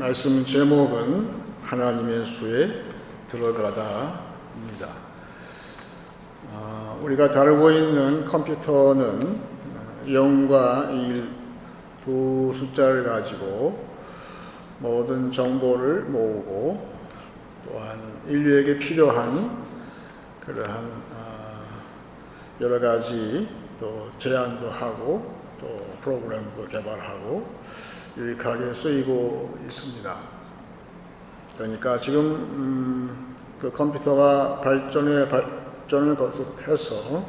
말씀 제목은 하나님의 수에 들어가다입니다. 우리가 다루고 있는 컴퓨터는 0과 1 두 숫자를 가지고 모든 정보를 모으고 또한 인류에게 필요한 그러한 여러 가지 또 제안도 하고 또 프로그램도 개발하고 유익하게 쓰이고 있습니다. 그러니까 지금 그 컴퓨터가 발전을 거듭해서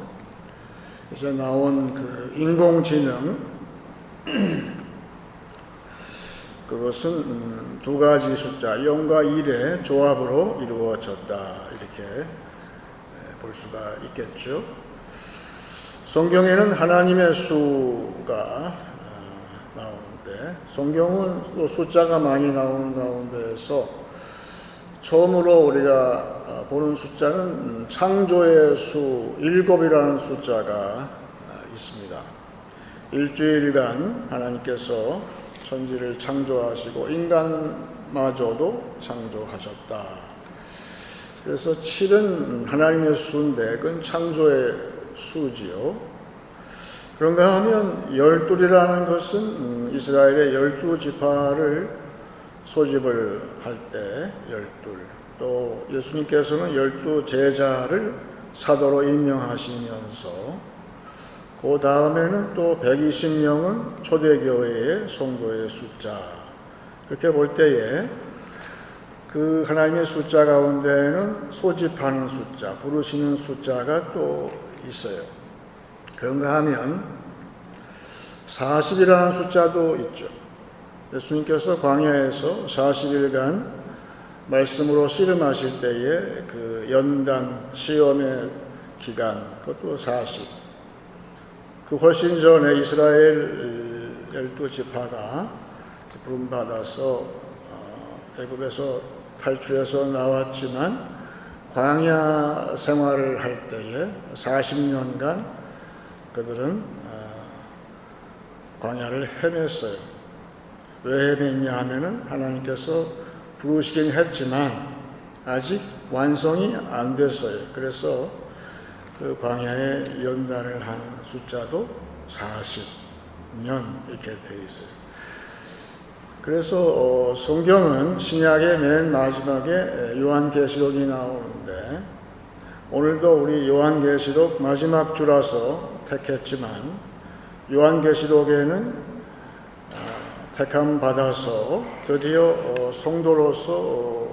이제 나온 그 인공지능 그것은 두 가지 숫자 0과 1의 조합으로 이루어졌다 이렇게 볼 수가 있겠죠. 성경에는 하나님의 수가 나오는데 성경은 또 숫자가 많이 나오는 가운데에서 처음으로 우리가 보는 숫자는 창조의 수 7이라는 숫자가 있습니다. 일주일간 하나님께서 천지를 창조하시고 인간마저도 창조하셨다. 그래서 7은 하나님의 수인데 그건 창조의 수지요. 그런가 하면 12이라는 것은 이스라엘의 12지파를 소집을 할 때 12, 또 예수님께서는 12제자를 사도로 임명하시면서 그 다음에는 또 120명은 초대교회의 성도의 숫자. 그렇게 볼 때에 그 하나님의 숫자 가운데에는 소집하는 숫자, 부르시는 숫자가 또 있어요. 그런가 하면 40이라는 숫자도 있죠. 예수님께서 광야에서 40일간 말씀으로 씨름하실 때에 그 연단 시험의 기간, 그것도 40. 그 훨씬 전에 이스라엘 12지파가 부름받아서 애굽에서 탈출해서 나왔지만 광야 생활을 할 때에 40년간 그들은 광야를 헤맸어요. 왜 헤맸냐 하면은 하나님께서 부르시긴 했지만 아직 완성이 안 됐어요. 그래서 그 광야에 연단을 한 숫자도 40년 이렇게 되어 있어요. 그래서 성경은 신약의 맨 마지막에 요한계시록이 나오는데 오늘도 우리 요한계시록 마지막 주라서 택했지만 요한계시록에는 택함 받아서 드디어 성도로서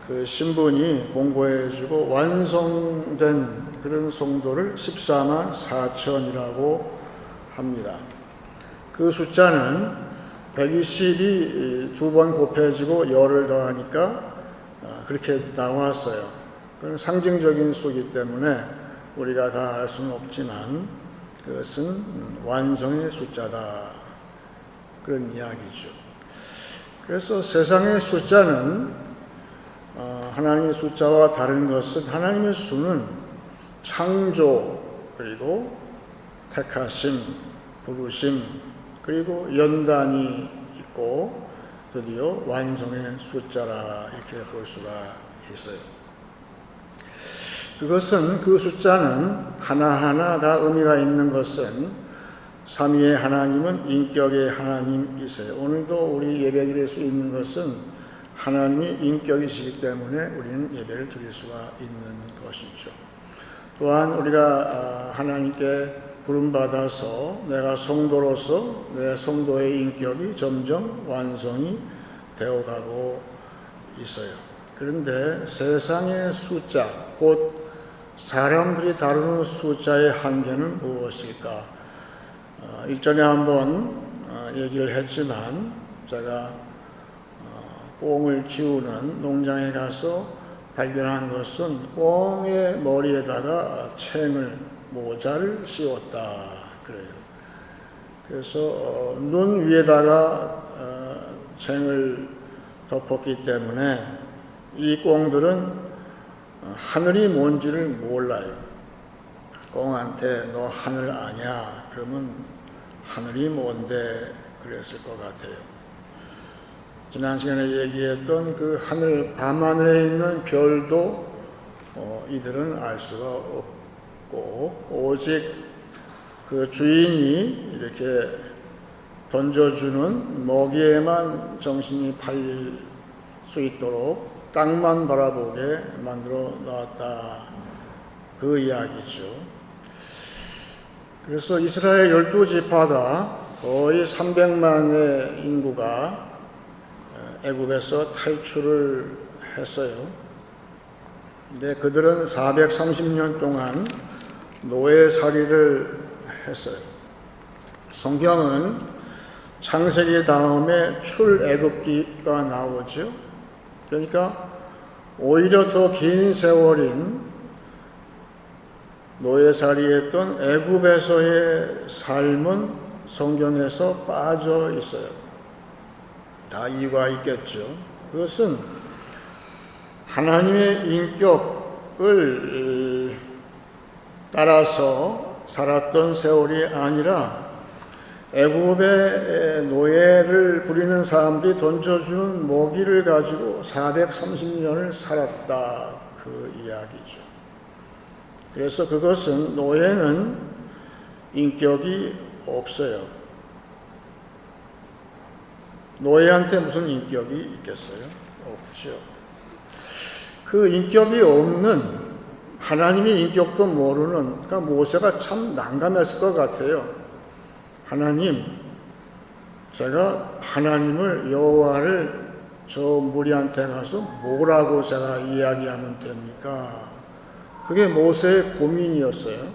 그 신분이 공고해지고 완성된 그런 성도를 14만 4천이라고 합니다. 그 숫자는 120이 두 번 곱해지고 열을 더하니까 그렇게 나왔어요. 그건 상징적인 수이기 때문에 우리가 다 알 수는 없지만 그것은 완성의 숫자다. 그런 이야기죠. 그래서 세상의 숫자는 하나님의 숫자와 다른 것은 하나님의 수는 창조 그리고 택하심, 부르심 그리고 연단이 있고 드디어 완성의 숫자라 이렇게 볼 수가 있어요. 그것은 그 숫자는 하나하나 다 의미가 있는 것은 삼위의 하나님은 인격의 하나님이세요. 오늘도 우리 예배 드릴 수 있는 것은 하나님이 인격이시기 때문에 우리는 예배를 드릴 수가 있는 것이죠. 또한 우리가 하나님께 부름받아서 내가 성도로서 내 성도의 인격이 점점 완성이 되어가고 있어요. 그런데 세상의 숫자, 곧 사람들이 다루는 숫자의 한계는 무엇일까? 일전에 한번 얘기를 했지만 제가 꽁을 키우는 농장에 가서 발견한 것은 꽁의 머리에다가 모자를 씌웠다 그래요. 그래서 눈 위에다가 챙을 덮었기 때문에 이 꽁들은 하늘이 뭔지를 몰라요. 꽁한테 너 하늘 아냐? 그러면 하늘이 뭔데 그랬을 것 같아요. 지난 시간에 얘기했던 그 하늘 밤하늘에 있는 별도 이들은 알 수가 없고, 오직 그 주인이 이렇게 던져주는 먹이에만 정신이 팔릴 수 있도록 땅만 바라보게 만들어 놨다, 그 이야기죠. 그래서 이스라엘 12지파가 거의 300만의 인구가 애굽에서 탈출을 했어요. 근데 그들은 430년 동안 노예살이를 했어요. 성경은 창세기 다음에 출애굽기가 나오죠. 그러니까 오히려 더 긴 세월인 노예살이했던 애굽에서의 삶은 성경에서 빠져 있어요. 다 이유가 있겠죠. 그것은 하나님의 인격을 따라서 살았던 세월이 아니라 애굽의 노예를 부리는 사람들이 던져주는 먹이를 가지고 430년을 살았다, 그 이야기죠. 그래서 그것은, 노예는 인격이 없어요. 노예한테 무슨 인격이 있겠어요? 없죠. 그 인격이 없는, 하나님의 인격도 모르는, 그러니까 모세가 참 난감했을 것 같아요. 하나님, 제가 하나님을, 여호와를 저 무리한테 가서 뭐라고 제가 이야기하면 됩니까? 그게 모세의 고민이었어요.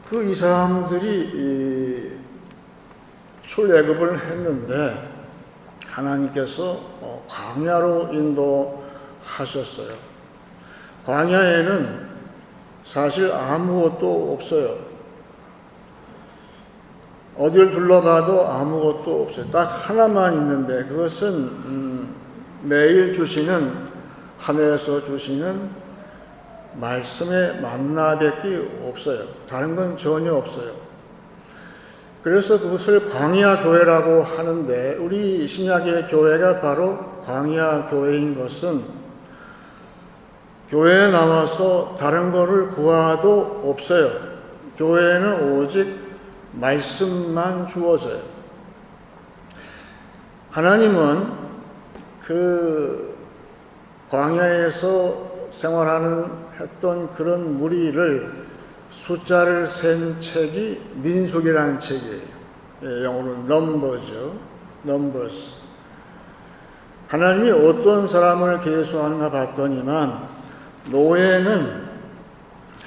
그 이 사람들이 출애굽을 했는데 하나님께서 광야로 인도하셨어요. 광야에는 사실 아무것도 없어요. 어딜 둘러봐도 아무것도 없어요. 딱 하나만 있는데, 그것은 매일 주시는, 하늘에서 주시는 말씀의 만나밖에 없어요. 다른 건 전혀 없어요. 그래서 그것을 광야 교회라고 하는데, 우리 신약의 교회가 바로 광야 교회인 것은 교회에 나와서 다른 거를 구하도 없어요. 교회는 오직 말씀만 주어져요. 하나님은 그 광야에서 했던 그런 무리를 숫자를 센 책이 민수기라는 책이에요. 영어로 넘버죠. 넘버스. 하나님이 어떤 사람을 계수하는가 봤더니만, 노예는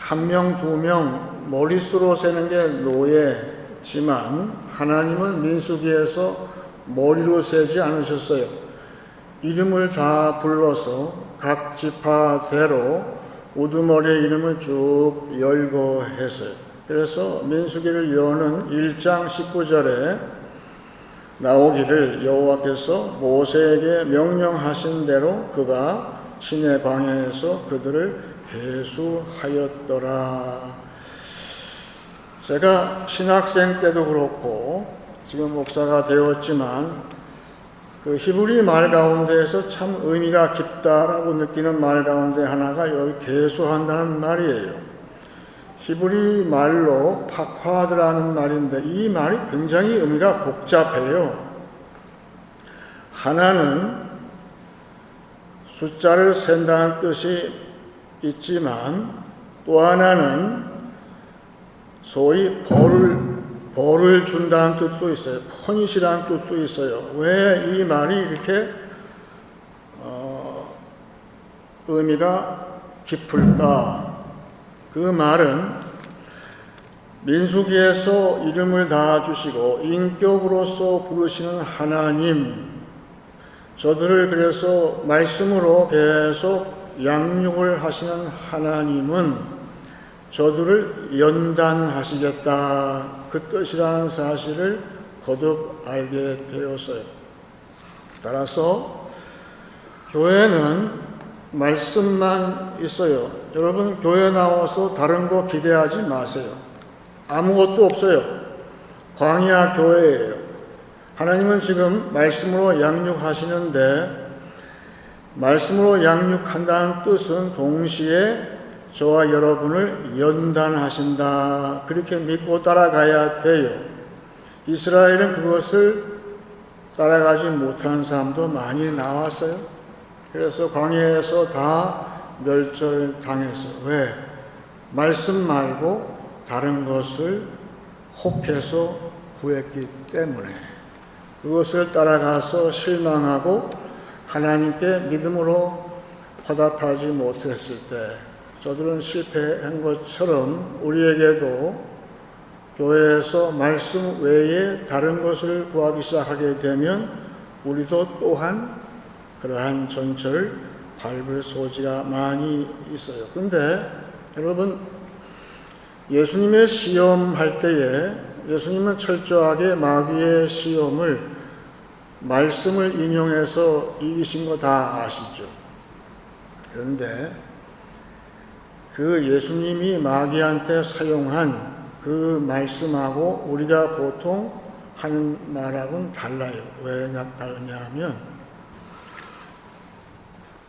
1명, 2명 머릿수로 세는 게 노예지만, 하나님은 민수기에서 머리로 세지 않으셨어요. 이름을 다 불러서 각 지파대로 우두머리의 이름을 쭉 열고 했어요. 그래서 민수기를 여는 1장 19절에 나오기를, 여호와께서 모세에게 명령하신 대로 그가 시내 광야에서 그들을 계수하였더라. 제가 신학생 때도 그렇고 지금 목사가 되었지만, 그 히브리 말 가운데에서 참 의미가 깊다라고 느끼는 말 가운데 하나가 여기 계수한다는 말이에요. 히브리 말로 파콰드라는 말인데, 이 말이 굉장히 의미가 복잡해요. 하나는 숫자를 센다는 뜻이 있지만, 또 하나는 소위 벌을 준다는 뜻도 있어요. 퍼닛이라는 뜻도 있어요. 왜 이 말이 이렇게 의미가 깊을까? 그 말은 민수기에서 이름을 다 주시고 인격으로서 부르시는 하나님, 저들을 그래서 말씀으로 계속 양육을 하시는 하나님은 저들을 연단하시겠다, 그 뜻이라는 사실을 거듭 알게 되었어요. 따라서 교회는 말씀만 있어요. 여러분, 교회 나와서 다른 거 기대하지 마세요. 아무것도 없어요. 광야 교회예요. 하나님은 지금 말씀으로 양육하시는데, 말씀으로 양육한다는 뜻은 동시에 저와 여러분을 연단하신다, 그렇게 믿고 따라가야 돼요. 이스라엘은 그것을 따라가지 못하는 사람도 많이 나왔어요. 그래서 광야에서 다 멸절당했어요. 왜? 말씀 말고 다른 것을 혹해서 구했기 때문에. 그것을 따라가서 실망하고 하나님께 믿음으로 화답하지 못했을 때 저들은 실패한 것처럼 우리에게도 교회에서 말씀 외에 다른 것을 구하기 시작하게 되면 우리도 또한 그러한 전철을 밟을 소지가 많이 있어요. 근데 여러분, 예수님의 시험할 때에 예수님은 철저하게 마귀의 시험을 말씀을 인용해서 이기신 거 다 아시죠? 그런데 그 예수님이 마귀한테 사용한 그 말씀하고 우리가 보통 하는 말하고는 달라요. 왜 다르냐 하면,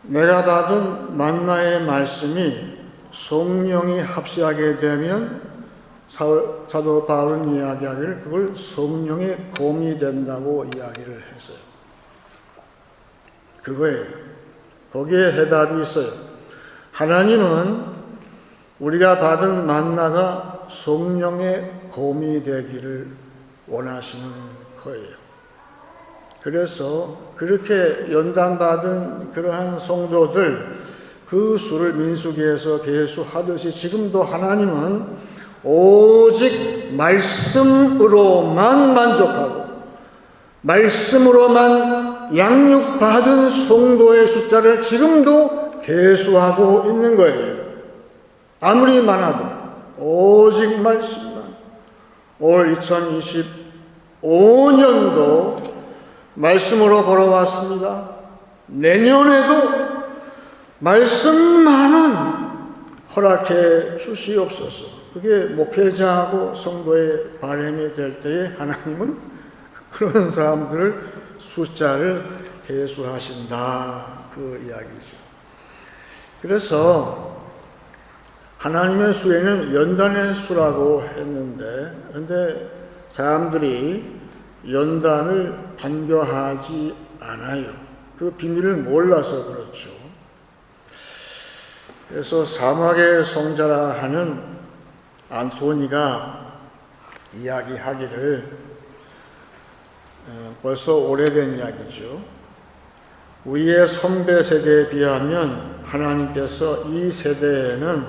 내가 받은 만나의 말씀이 성령이 합시하게 되면 사도 바울은 이야기하기를 그걸 성령의 검이 된다고 이야기를 했어요. 그거예요. 거기에 해답이 있어요. 하나님은 우리가 받은 만나가 성령의 검이 되기를 원하시는 거예요. 그래서 그렇게 연단받은 그러한 성도들, 그 수를 민수기에서 계수하듯이 지금도 하나님은 오직 말씀으로만 만족하고 말씀으로만 양육받은 성도의 숫자를 지금도 계수하고 있는 거예요. 아무리 많아도 오직 말씀만. 올 2025년도 말씀으로 걸어왔습니다. 내년에도 말씀만은 허락해 주시옵소서. 그게 목회자하고 성도의 바람이 될 때에 하나님은 그런 사람들을 숫자를 계수하신다, 그 이야기죠. 그래서 하나님의 수에는 연단의 수라고 했는데, 근데 사람들이 연단을 반겨하지 않아요. 그 비밀을 몰라서 그렇죠. 그래서 사막의 성자라 하는 안토니가 이야기하기를, 벌써 오래된 이야기죠. 우리의 선배 세대에 비하면 하나님께서 이 세대에는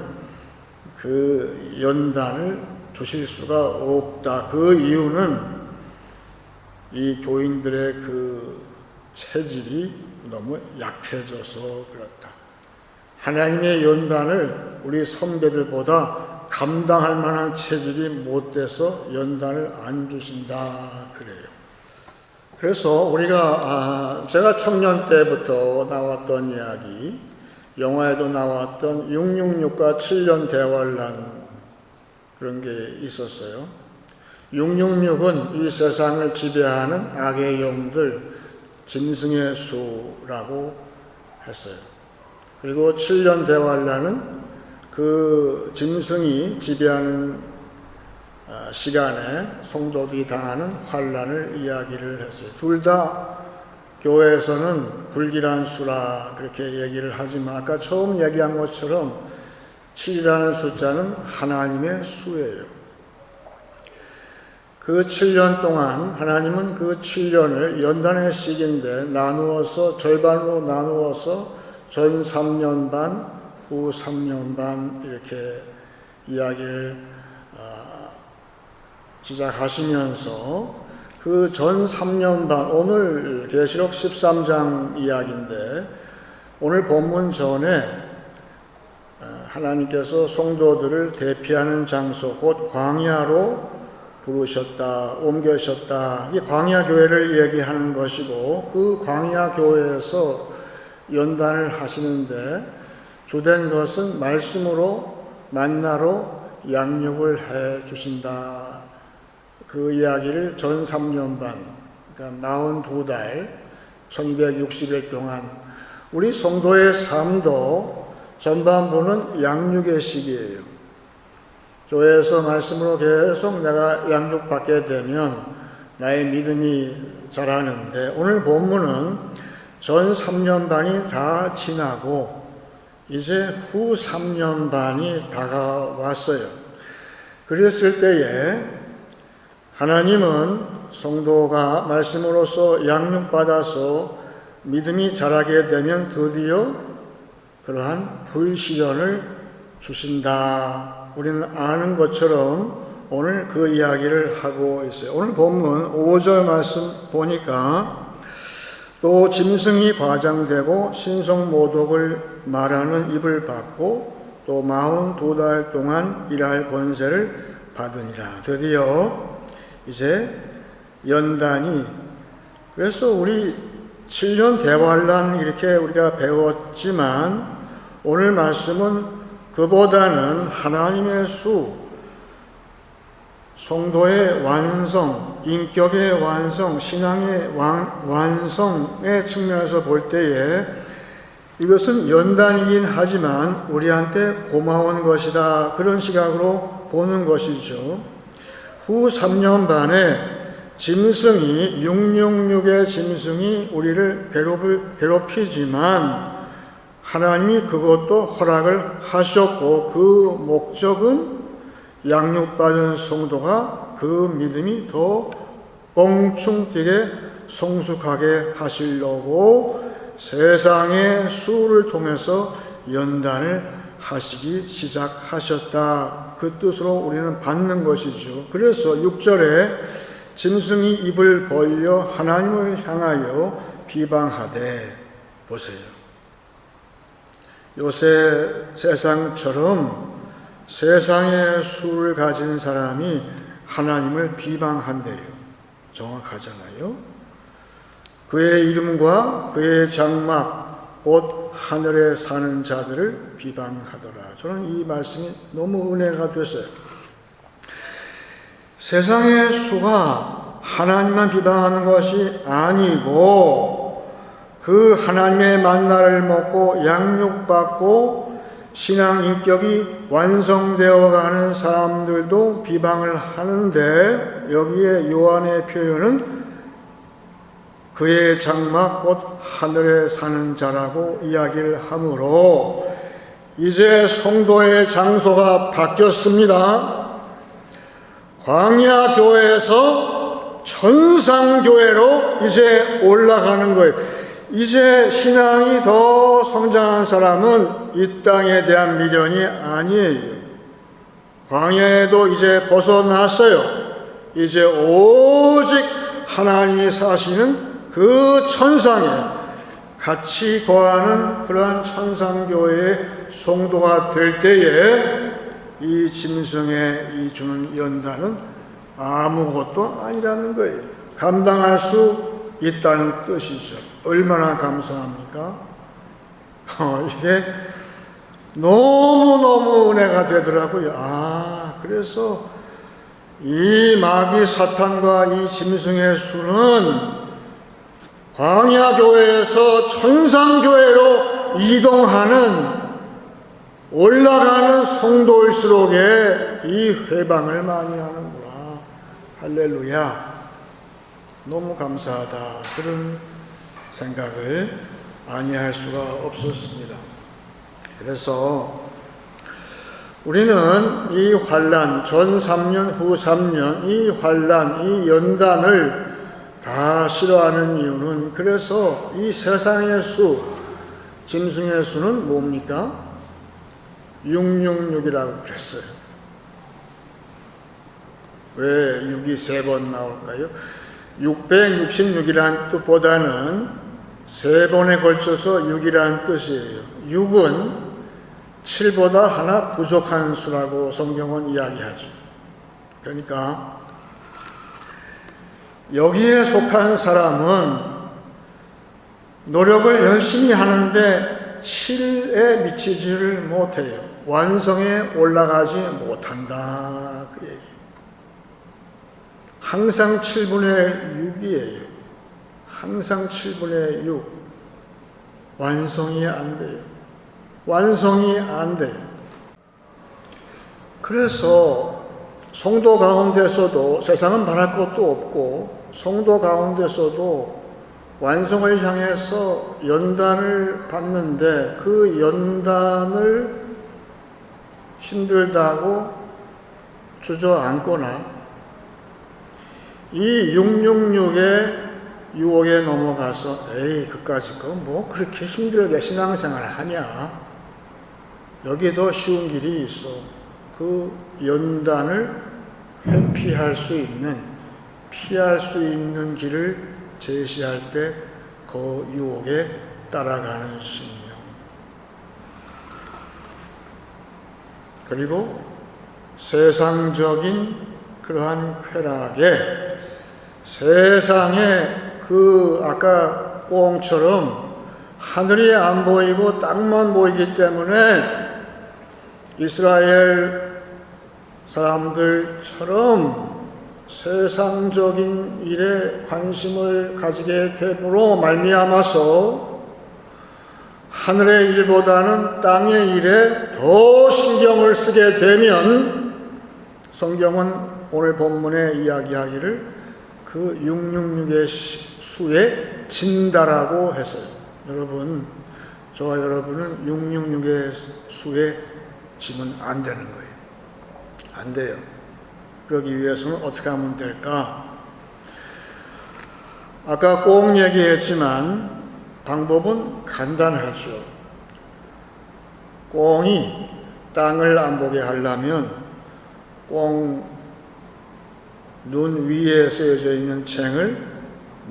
그 연단을 주실 수가 없다. 그 이유는 이 교인들의 그 체질이 너무 약해져서 그렇다. 하나님의 연단을 우리 선배들보다 감당할 만한 체질이 못 돼서 연단을 안 주신다, 그래요. 그래서 우리가 제가 청년 때부터 나왔던 이야기, 영화에도 나왔던 666과 7년 대환란, 그런 게 있었어요. 666은 이 세상을 지배하는 악의 영들, 짐승의 수라고 했어요. 그리고 7년 대환란은 그 짐승이 지배하는 시간에 성도들이 당하는 환란을 이야기를 했어요. 둘 다 교회에서는 불길한 수라 그렇게 얘기를 하지만 아까 처음 얘기한 것처럼 7이라는 숫자는 하나님의 수예요. 그 7년 동안 하나님은 그 7년을 연단의 시기인데 나누어서, 절반으로 나누어서 전 3년 반, 후 3년 반 이렇게 이야기를 시작하시면서 그 전 3년 반, 오늘 계시록 13장 이야기인데 오늘 본문 전에 하나님께서 성도들을 대피하는 장소, 곧 광야로 부르셨다, 옮겨셨다. 이 광야 교회를 얘기하는 것이고 그 광야 교회에서 연단을 하시는데 주된 것은 말씀으로 만나로 양육을 해 주신다. 그 이야기를 전 3년 반, 그러니까 42달, 1260일 동안 우리 성도의 삶도 전반부는 양육의 시기예요. 교회에서 말씀으로 계속 내가 양육받게 되면 나의 믿음이 자라는데, 오늘 본문은 전 3년 반이 다 지나고 이제 후 3년 반이 다가왔어요. 그랬을 때에 하나님은 성도가 말씀으로서 양육받아서 믿음이 자라게 되면 드디어 그러한 불시련을 주신다. 우리는 아는 것처럼 오늘 그 이야기를 하고 있어요. 오늘 본문 5절 말씀 보니까 또 짐승이 과장되고 신성모독을 말하는 입을 받고 또 42달 동안 일할 권세를 받으니라. 드디어 이제 연단이, 그래서 우리 7년 대환란 이렇게 우리가 배웠지만 오늘 말씀은 그보다는 하나님의 수, 성도의 완성, 인격의 완성, 신앙의 완성의 측면에서 볼 때에 이것은 연단이긴 하지만 우리한테 고마운 것이다, 그런 시각으로 보는 것이죠. 후 3년 반에 짐승이, 666의 짐승이 우리를 괴롭히지만 하나님이 그것도 허락을 하셨고, 그 목적은 양육받은 성도가 그 믿음이 더 껑충 뛰게 성숙하게 하시려고 세상의 수를 통해서 연단을 하시기 시작하셨다. 그 뜻으로 우리는 받는 것이죠. 그래서 6절에 짐승이 입을 벌려 하나님을 향하여 비방하되, 보세요. 요새 세상처럼 세상의 수를 가진 사람이 하나님을 비방한대요. 정확하잖아요. 그의 이름과 그의 장막 곧 하늘에 사는 자들을 비방하더라. 저는 이 말씀이 너무 은혜가 됐어요. 세상의 수가 하나님만 비방하는 것이 아니고 그 하나님의 만나를 먹고 양육받고 신앙 인격이 완성되어 가는 사람들도 비방을 하는데, 여기에 요한의 표현은 그의 장막 곧 하늘에 사는 자라고 이야기를 하므로 이제 성도의 장소가 바뀌었습니다. 광야 교회에서 천상 교회로 이제 올라가는 거예요. 이제 신앙이 더 성장한 사람은 이 땅에 대한 미련이 아니에요. 광야에도 이제 벗어났어요. 이제 오직 하나님이 사시는 그 천상에 같이 거하는 그러한 천상교회의 성도가 될 때에 이 짐승의 이 주는 연단은 아무것도 아니라는 거예요. 감당할 수 있다는 뜻이죠. 얼마나 감사합니까? 이게 너무너무 은혜가 되더라고요. 그래서 이 마귀 사탄과 이 짐승의 수는 광야교회에서 천상교회로 이동하는, 올라가는 성도일수록에 이 회방을 많이 하는구나. 할렐루야. 너무 감사하다. 그런 생각을 아니할 수가 없었습니다. 그래서 우리는 이 환난, 전 3년, 후 3년, 이 환난, 이 연단을 다 싫어하는 이유는, 그래서 이 세상의 수, 짐승의 수는 뭡니까? 666이라고 그랬어요. 왜 6이 3번 나올까요? 666이라는 뜻보다는 3번에 걸쳐서 6이라는 뜻이에요. 6은 7보다 하나 부족한 수라고 성경은 이야기하죠. 그러니까 여기에 속한 사람은 노력을 열심히 하는데 7에 미치지를 못해요. 완성에 올라가지 못한다, 그 얘기. 항상 7분의 6이에요. 항상 7분의 6 완성이 안 돼요. 완성이 안 돼요. 그래서 성도 가운데서도 세상은 바랄 것도 없고 성도 가운데서도 완성을 향해서 연단을 받는데 그 연단을 힘들다고 주저앉거나 이 666의 유혹에 넘어가서 에이 그까짓 거 뭐 그렇게 힘들게 신앙생활 하냐, 여기에 쉬운 길이 있어. 그 연단을 회피할 수 있는, 피할 수 있는 길을 제시할 때 그 유혹에 따라가는 심령, 그리고 세상적인 그러한 쾌락에 세상에 아까 꽁처럼 하늘이 안 보이고 땅만 보이기 때문에 이스라엘 사람들처럼 세상적인 일에 관심을 가지게 됨으로 말미암아서 하늘의 일보다는 땅의 일에 더 신경을 쓰게 되면 성경은 오늘 본문에 이야기하기를 그 666의 수에 진다라고 했어요. 여러분, 저와 여러분은 666의 수에 지면 안 되는 거예요. 안 돼요. 그러기 위해서는 어떻게 하면 될까? 아까 꼭 얘기했지만 방법은 간단하죠. 꽁이 땅을 안 보게 하려면 꽁 눈 위에 쓰여져 있는 챙을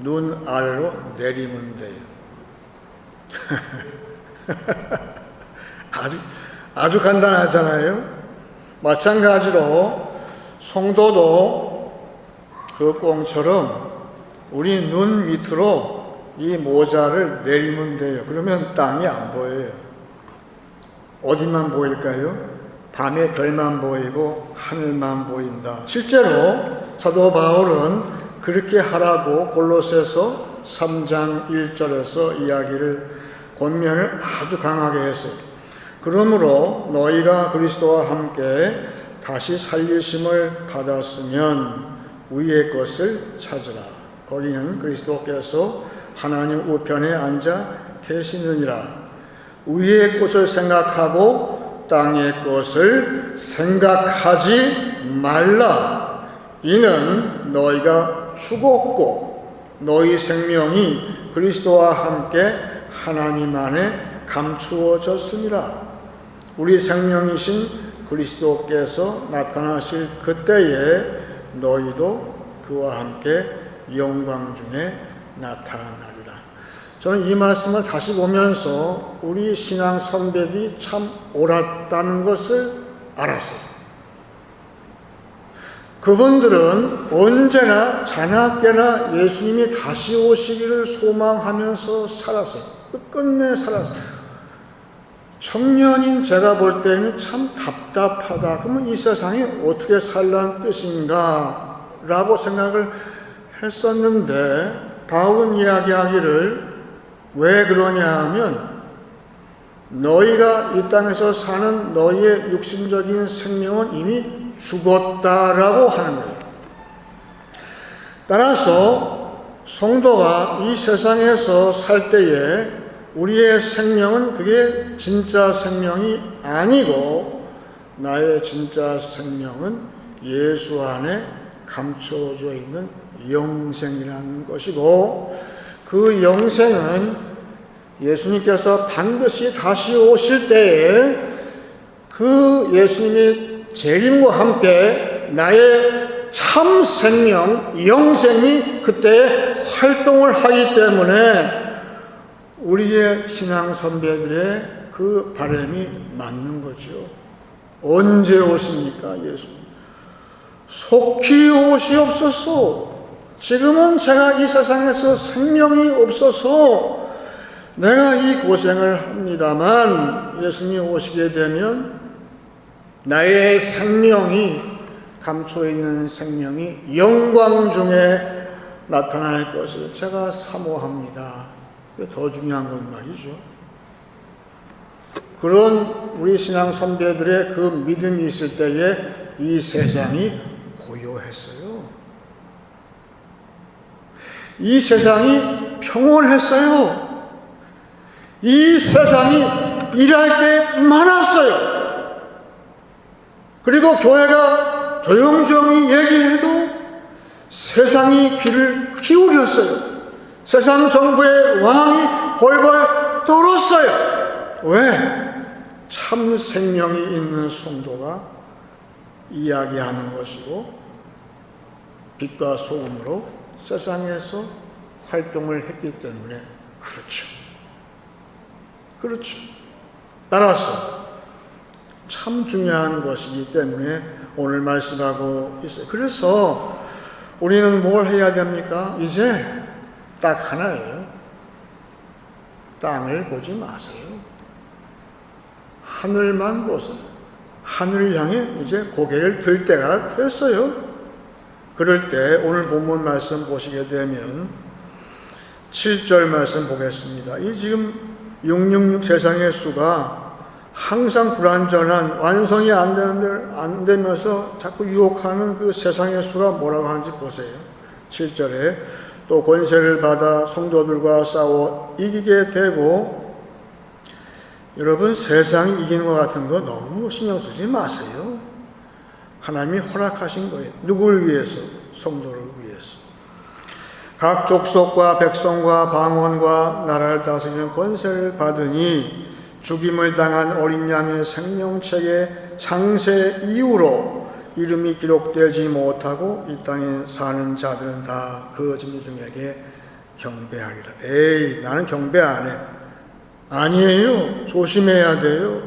눈 아래로 내리면 돼요. 아주 간단하잖아요. 마찬가지로 성도도 그 꽁처럼 우리 눈 밑으로 이 모자를 내리면 돼요. 그러면 땅이 안 보여요. 어디만 보일까요? 밤에 별만 보이고 하늘만 보인다. 실제로 사도 바울은 그렇게 하라고 골로새서 3장 1절에서 이야기를 권면을 아주 강하게 했어요. 그러므로 너희가 그리스도와 함께 다시 살리심을 받았으면 위의 것을 찾으라. 거기는 그리스도께서 하나님 우편에 앉아 계시느니라. 위의 것을 생각하고 땅의 것을 생각하지 말라. 이는 너희가 죽었고 너희 생명이 그리스도와 함께 하나님 안에 감추어졌습니다. 우리 생명이신 그리스도께서 나타나실 그때에 너희도 그와 함께 영광 중에 나타나리라. 저는 이 말씀을 다시 보면서 우리 신앙 선배들이 참 옳았다는 것을 알았어요. 그분들은 언제나 자나깨나 예수님이 다시 오시기를 소망하면서 살았어요. 끝끝내 살았어요. 청년인 제가 볼 때는 참 답답하다. 그러면 이 세상이 어떻게 살란 뜻인가? 라고 생각을 했었는데 바울은 이야기하기를 왜 그러냐 하면 너희가 이 땅에서 사는 너희의 육신적인 생명은 이미 죽었다라고 하는 거예요. 따라서 성도가 이 세상에서 살 때에 우리의 생명은 그게 진짜 생명이 아니고 나의 진짜 생명은 예수 안에 감춰져 있는 영생이라는 것이고 그 영생은 예수님께서 반드시 다시 오실 때에 그 예수님이 재림과 함께 나의 참 생명, 영생이 그때 활동을 하기 때문에 우리의 신앙 선배들의 그 바람이 맞는 거죠. 언제 오십니까, 예수님? 속히 오시옵소서. 지금은 제가 이 세상에서 생명이 없어서 내가 이 고생을 합니다만 예수님이 오시게 되면 나의 생명이 감춰있는 생명이 영광 중에 나타날 것을 제가 사모합니다. 더 중요한 건 말이죠. 그런 우리 신앙 선배들의 그 믿음이 있을 때에 이 세상이 고요했어요. 이 세상이 평온했어요. 이 세상이 일할 게 많았어요. 그리고 교회가 조용조용히 얘기해도 세상이 귀를 기울였어요. 세상 정부의 왕이 벌벌 떨었어요. 왜? 참 생명이 있는 성도가 이야기하는 것이고 빛과 소금으로 세상에서 활동을 했기 때문에 그렇죠. 따라서 참 중요한 것이기 때문에 오늘 말씀하고 있어요. 그래서 우리는 뭘 해야 됩니까? 이제 딱 하나예요. 땅을 보지 마세요. 하늘만 보세요. 하늘 향해 이제 고개를 들 때가 됐어요. 그럴 때 오늘 본문 말씀 보시게 되면 7절 말씀 보겠습니다. 이 지금 666 세상의 수가 항상 불완전한 완성이 안 되면서 자꾸 유혹하는 그 세상의 수가 뭐라고 하는지 보세요. 7절에 또 권세를 받아 성도들과 싸워 이기게 되고, 여러분 세상이 이기는 것 같은 거 너무 신경 쓰지 마세요. 하나님이 허락하신 거예요. 누구를 위해서? 성도를 위해서. 각 족속과 백성과 방언과 나라를 다스리는 권세를 받으니 죽임을 당한 어린 양의 생명책의 창세 이후로 이름이 기록되지 못하고 이 땅에 사는 자들은 다 그 짐승에게 경배하리라. 에이, 나는 경배 안 해. 아니에요. 조심해야 돼요.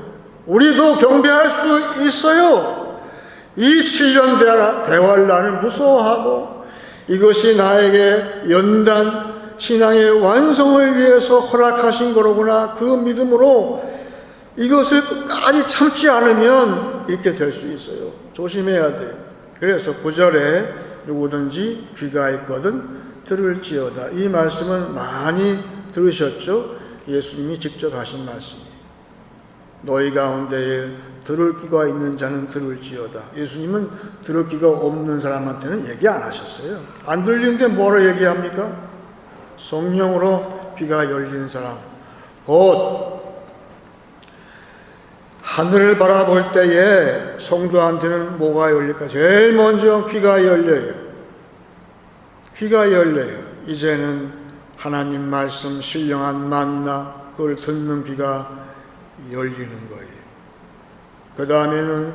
우리도 경배할 수 있어요. 이 7년 대화를 나는 무서워하고 이것이 나에게 연단 신앙의 완성을 위해서 허락하신 거로구나. 그 믿음으로 이것을 끝까지 참지 않으면 이렇게 될 수 있어요. 조심해야 돼요. 그래서 9절에 누구든지 귀가 있거든 들을지어다. 이 말씀은 많이 들으셨죠? 예수님이 직접 하신 말씀이에요. 너희 가운데에 들을 귀가 있는 자는 들을지어다. 예수님은 들을 귀가 없는 사람한테는 얘기 안 하셨어요. 안 들리는데 뭐로 얘기합니까? 성령으로 귀가 열린 사람, 곧 하늘을 바라볼 때에 성도한테는 뭐가 열릴까? 제일 먼저 귀가 열려요. 귀가 열려요. 이제는 하나님 말씀 신령한 만나 그걸 듣는 귀가 열리는 거예요. 그 다음에는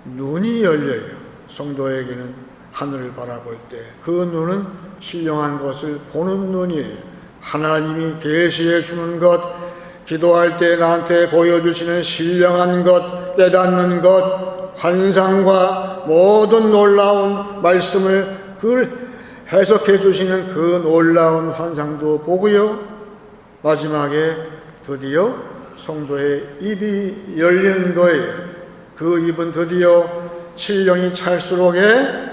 눈이 열려요. 성도에게는 하늘을 바라볼 때 그 눈은 신령한 것을 보는 눈이에요. 하나님이 계시해 주는 것, 기도할 때 나한테 보여주시는 신령한 것, 깨닫는 것, 환상과 모든 놀라운 말씀을 그걸 해석해 주시는 그 놀라운 환상도 보고요. 마지막에 드디어 성도의 입이 열린 거예요. 그 입은 드디어 7년이 찰수록에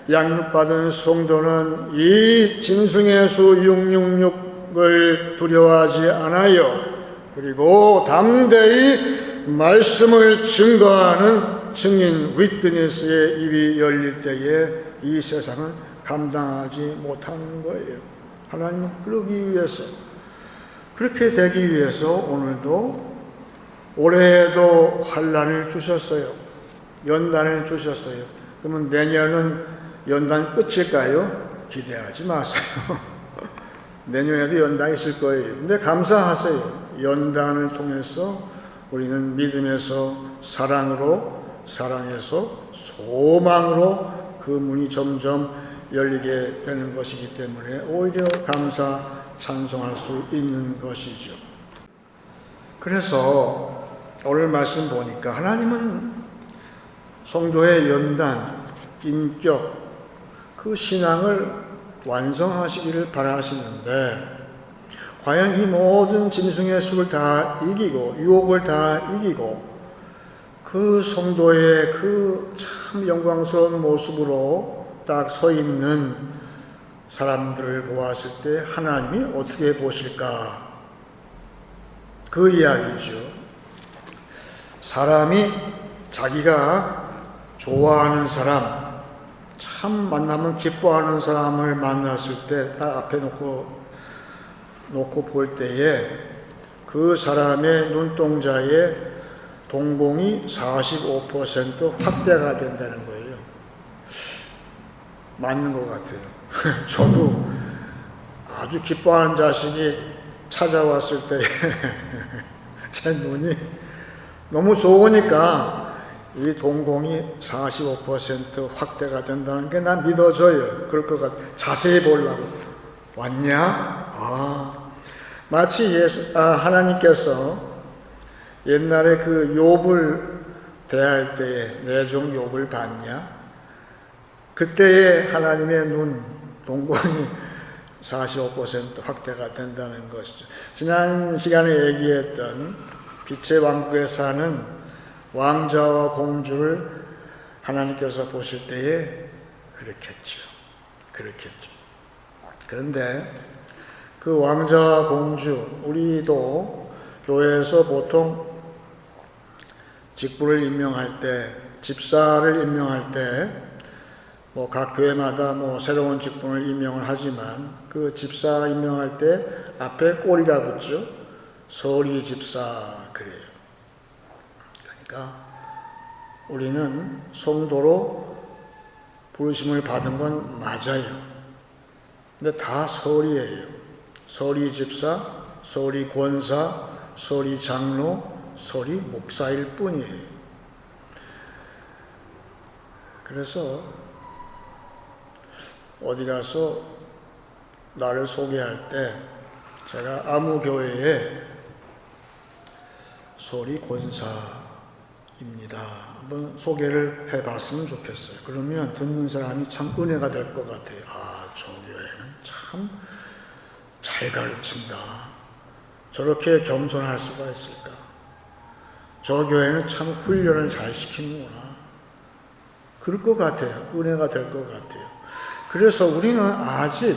양육받은 성도는 이 짐승의 수 666을 두려워하지 않아요. 그리고 담대히 말씀을 증거하는 증인 위트니스의 입이 열릴 때에 이 세상은 감당하지 못하는 거예요. 하나님은 그러기 위해서, 그렇게 되기 위해서 오늘도 올해에도 환난을 주셨어요. 연단을 주셨어요. 그러면 내년은 연단 끝일까요? 기대하지 마세요. 내년에도 연단이 있을 거예요. 근데 감사하세요. 연단을 통해서 우리는 믿음에서 사랑으로, 사랑에서 소망으로 그 문이 점점 열리게 되는 것이기 때문에 오히려 감사, 찬송할 수 있는 것이죠. 그래서 오늘 말씀 보니까 하나님은 성도의 연단, 인격, 그 신앙을 완성하시기를 바라시는데 과연 이 모든 짐승의 수를 다 이기고 유혹을 다 이기고 그 성도의 그 참 영광스러운 모습으로 딱 서 있는 사람들을 보았을 때 하나님이 어떻게 보실까? 그 이야기죠. 사람이 자기가 좋아하는 사람, 참 만나면 기뻐하는 사람을 만났을 때 딱 앞에 놓고 볼 때에 그 사람의 눈동자의 동공이 45% 확대가 된다는 거예요. 맞는 것 같아요. 저도 아주 기뻐하는 자식이 찾아왔을 때 제 눈이 너무 좋으니까 이 동공이 45% 확대가 된다는 게 난 믿어져요. 그럴 것 같아. 자세히 보려고. 왔냐? 마치 하나님께서 옛날에 그 욥을 대할 때에 내 종 욥을 봤냐? 그때의 하나님의 눈 동공이 45% 확대가 된다는 것이죠. 지난 시간에 얘기했던 빛의 왕국에 사는 왕자와 공주를 하나님께서 보실 때에 그렇겠죠. 그런데 그 왕자와 공주, 우리도 교회에서 보통 직분을 임명할 때, 집사를 임명할 때 각 교회마다 새로운 직분을 임명을 하지만 그 집사 임명할 때 앞에 꼬리가 붙죠. 서리 집사 그래요. 그러니까 우리는 성도로 부르심을 받은 건 맞아요. 근데 다 서리예요. 서리 집사, 서리 권사, 서리 장로, 서리 목사일 뿐이에요. 그래서 어디 가서 나를 소개할 때 제가 아무 교회에 서리 권사입니다. 한번 소개를 해봤으면 좋겠어요. 그러면 듣는 사람이 참 은혜가 될 것 같아요. 저 교회는 참 잘 가르친다. 저렇게 겸손할 수가 있을까? 저 교회는 참 훈련을 잘 시키는구나. 그럴 것 같아요. 은혜가 될 것 같아요. 그래서 우리는 아직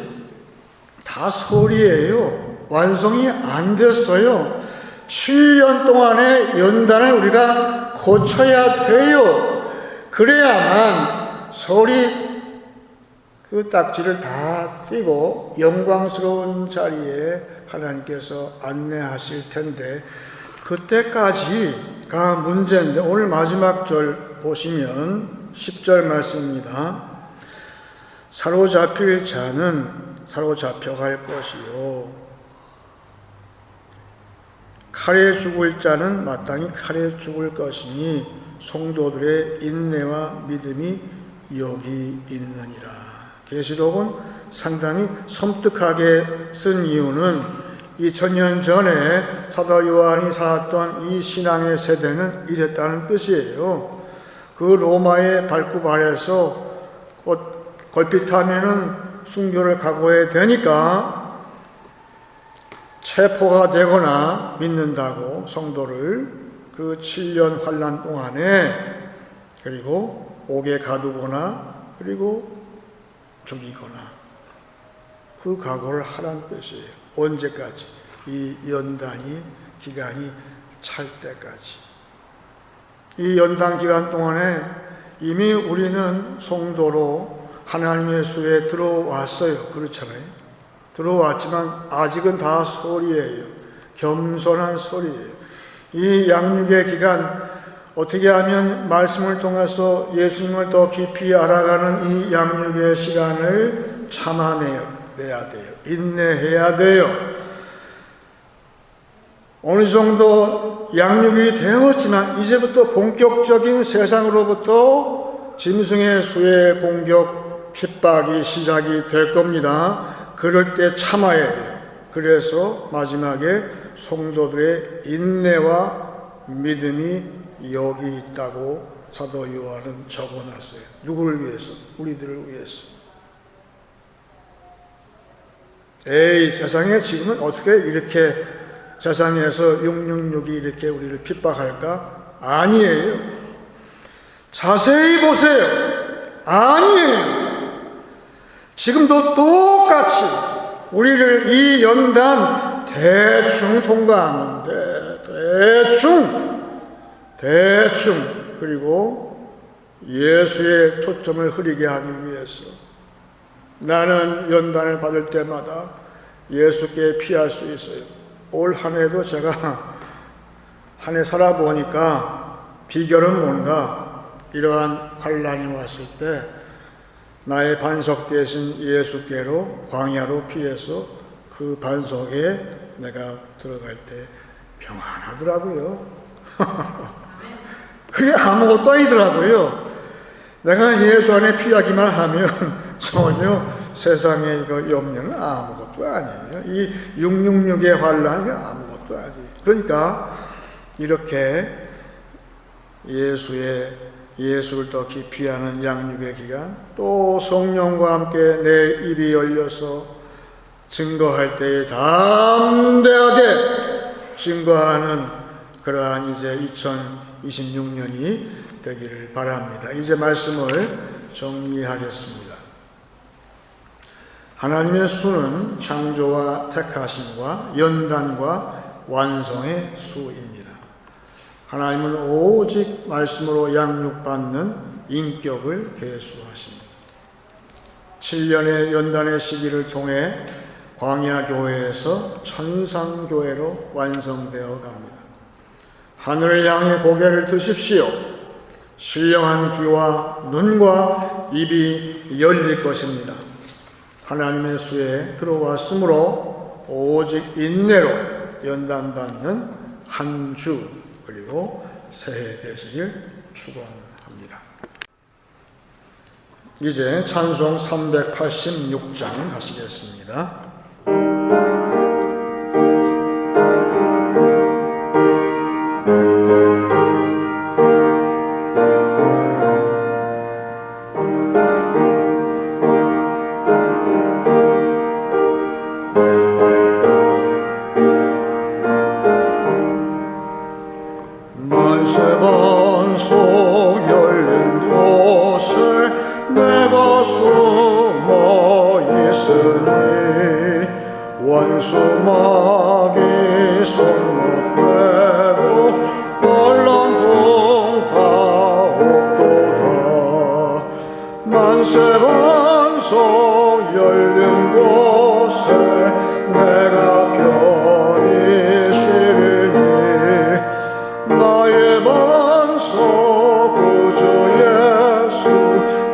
다 소리예요. 완성이 안 됐어요. 7년 동안의 연단을 우리가 거쳐야 돼요. 그래야만 소리 그 딱지를 다 띄고 영광스러운 자리에 하나님께서 안내하실 텐데 그때까지가 문제인데 오늘 마지막 절 보시면 10절 말씀입니다. 사로잡힐 자는 사로잡혀갈 것이요 칼에 죽을 자는 마땅히 칼에 죽을 것이니 성도들의 인내와 믿음이 여기 있느니라. 계시록은 상당히 섬뜩하게 쓴 이유는 2000년 전에 사도 요한이 살았던 이 신앙의 세대는 이랬다는 뜻이에요. 그 로마의 발굽 아래서 걸핏하면은 순교를 각오해야 되니까 체포가 되거나 믿는다고 성도를 그 7년 환난 동안에 그리고 옥에 가두거나 그리고 죽이거나 그 각오를 하라는 뜻이에요. 언제까지? 이 연단이 기간이 찰 때까지. 이 연단 기간 동안에 이미 우리는 성도로 하나님의 수에 들어왔어요. 그렇잖아요. 들어왔지만 아직은 다 소리예요. 겸손한 소리예요. 이 양육의 기간 어떻게 하면 말씀을 통해서 예수님을 더 깊이 알아가는 이 양육의 시간을 참아내야 돼요. 인내해야 돼요. 어느 정도 양육이 되었지만 이제부터 본격적인 세상으로부터 짐승의 수의 공격 핍박이 시작이 될 겁니다. 그럴 때 참아야 돼요. 그래서 마지막에 성도들의 인내와 믿음이 여기 있다고 사도 요한은 적어놨어요. 누구를 위해서? 우리들을 위해서. 세상에 지금은 어떻게 이렇게 세상에서 666이 이렇게 우리를 핍박할까? 아니에요. 자세히 보세요. 아니에요. 지금도 똑같이 우리를 이 연단 대충 통과하는데 대충 그리고 예수의 초점을 흐리게 하기 위해서 나는 연단을 받을 때마다 예수께 피할 수 있어요. 올 한 해도 제가 한 해 살아보니까 비결은 뭔가, 이러한 환난이 왔을 때 나의 반석 대신 예수께로 광야로 피해서 그 반석에 내가 들어갈 때 평안하더라고요. 그게 아무것도 아니더라고요. 내가 예수 안에 피하기만 하면 전혀 세상에 이거 염려는 아무것도 아니에요. 이 666의 환란이 아무것도 아니에요. 그러니까 이렇게 예수를 더 깊이 아는 양육의 기간, 또 성령과 함께 내 입이 열려서 증거할 때에 담대하게 증거하는 그러한 이제 2026년이 되기를 바랍니다. 이제 말씀을 정리하겠습니다. 하나님의 수는 창조와 택하심과 연단과 완성의 수입니다. 하나님은 오직 말씀으로 양육받는 인격을 계수하십니다. 7년의 연단의 시기를 통해 광야교회에서 천상교회로 완성되어 갑니다. 하늘을 향해 고개를 드십시오. 신령한 귀와 눈과 입이 열릴 것입니다. 하나님의 수에 들어왔으므로 오직 인내로 연단받는 한 주 그리고 새해 되시길 축원합니다. 이제 찬송 386장 하시겠습니다. 만세반석 열린 곳에 내가 숨어 있으니 원수마귀 손 못대고 얼렁뚱 파옥도다. 만세반석 열린 곳에 내가 편히 쉬리니 나의 반석 구주 예수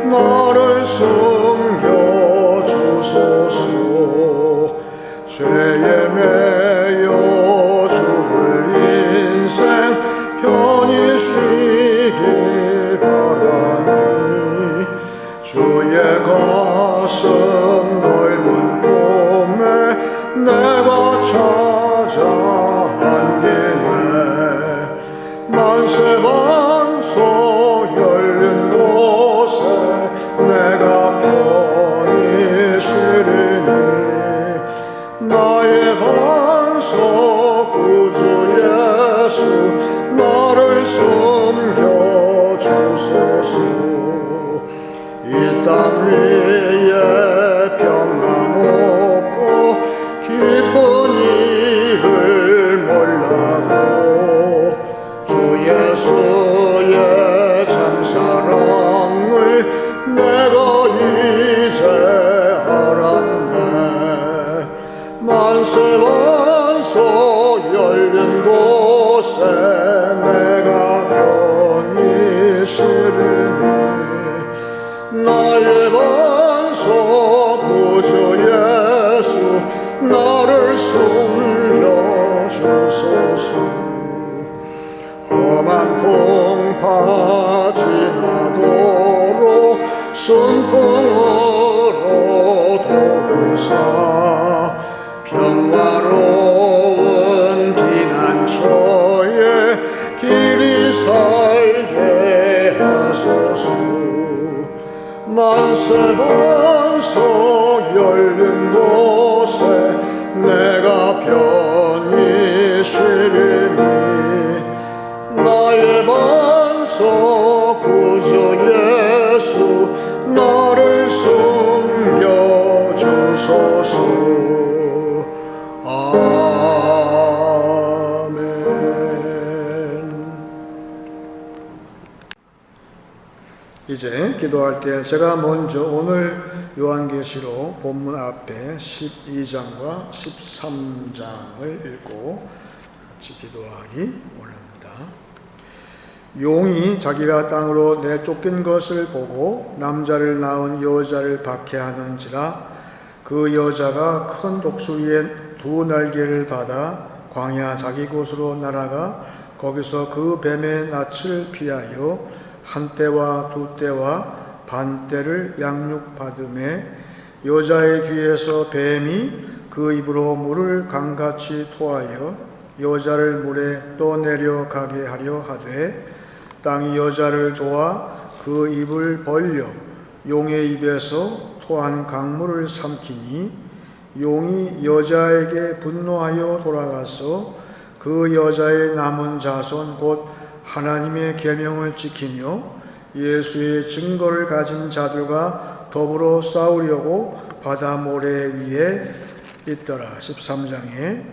나를 숨겨주소서. 죄에 매여 죽을 인생 편히 쉬기 바라니 주의 가슴 넓은 품에 내가 찾아 안기네. 만세반석 열린 곳에 내가 편히 쉬리니 나의 반석 구주 예수 나를 숨겨주소서. 이 땅 위에 평안 없고 기쁜 일을 몰라도 예수의 참사랑을 내가 이제 알았네. 만세반석 열린 곳에 내가 편히 쉬리니 나의 반석 구주 예수 나를 숨겨주소서. 험한 풍파 지나도록 순풍으로 도우사 평화로운 피난처에 길이 살게 하소서. 만세반석 열린 곳에 내가 편히 쉬리니 나의 반석 구주 예수 나를 숨겨 주소서. 아멘. 이제 기도할 때 제가 먼저 오늘 요한계시록 본문 앞에 12장과 13장을 읽고 같이 기도하기 원합니다. 용이 자기가 땅으로 내쫓긴 것을 보고 남자를 낳은 여자를 박해하는지라. 그 여자가 큰 독수 위에 두 날개를 받아 광야 자기 곳으로 날아가 거기서 그 뱀의 낯을 피하여 한 때와 두 때와 반 때를 양육받음에 여자의 뒤에서 뱀이 그 입으로 물을 강같이 토하여 여자를 물에 떠내려가게 하려 하되 땅이 여자를 도와 그 입을 벌려 용의 입에서 토한 강물을 삼키니 용이 여자에게 분노하여 돌아가서 그 여자의 남은 자손 곧 하나님의 계명을 지키며 예수의 증거를 가진 자들과 더불어 싸우려고 바다 모래 위에 있더라. 13장에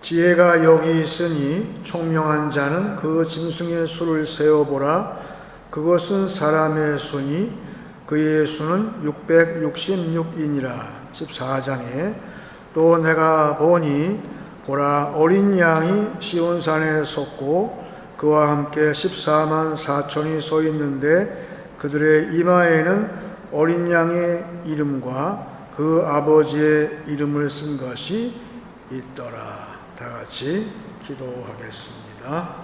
지혜가 여기 있으니 총명한 자는 그 짐승의 수를 세어보라. 그것은 사람의 수니 그의 수는 666이니라. 14장에 또 내가 보니 보라 어린 양이 시온산에 섰고 그와 함께 14만 4천이 서 있는데 그들의 이마에는 어린 양의 이름과 그 아버지의 이름을 쓴 것이 있더라. 다 같이 기도하겠습니다.